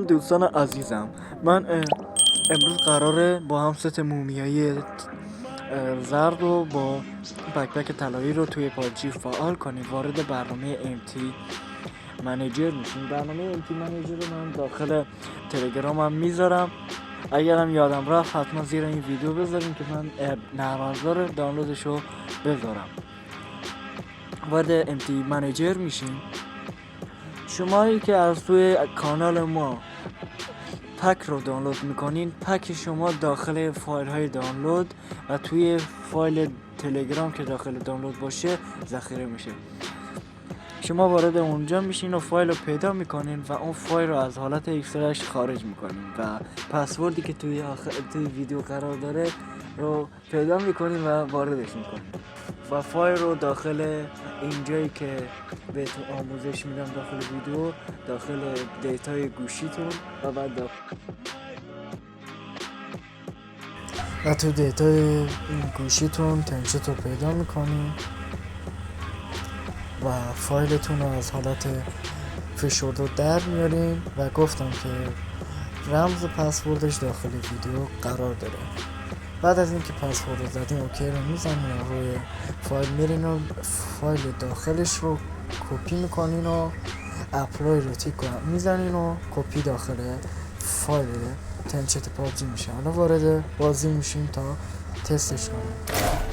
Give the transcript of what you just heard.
دوستان عزیزم، من امروز قراره با هم ست مومیایی زرد و با بکپک طلایی رو توی پابجی فعال کنیم. وارد برنامه امتی منیجر میشیم. برنامه امتی منیجر رو من داخل تلگرامم میذارم. اگرم یادم رفت حتما زیر این ویدیو بذاریم که من نرم افزار دانلودش رو بذارم. وارد امتی منیجر میشیم. شمایی که از توی کانال ما پک رو دانلود میکنین، پک شما داخل فایل های دانلود و توی فایل تلگرام که داخل دانلود باشه ذخیره میشه. شما وارد اونجا میشین و فایل رو پیدا میکنین و اون فایل رو از حالت اکسلش خارج میکنین و پسوردی که توی ویدیو قرار داره رو پیدا میکنین و واردش میکنین و فایل رو داخل اینجایی که بهتون آموزش میدم داخل ویدیو، داخل دیتای گوشیتون و بعد تو دیتای گوشیتون تنشت رو پیدا میکنین و فایلتون رو از حالت فشرده در میارین و گفتم که رمز پسوردش داخل ویدیو قرار داره. بعد از اینکه پسورد رو زدین اوکی رو میزنین و روی فایل میرین و فایل داخلش رو کپی میکنین و اپلای رو تیک میزنین و کپی داخل فایل تنچت پابجی میشه. حالا وارد بازی میشین تا تستش کنیم.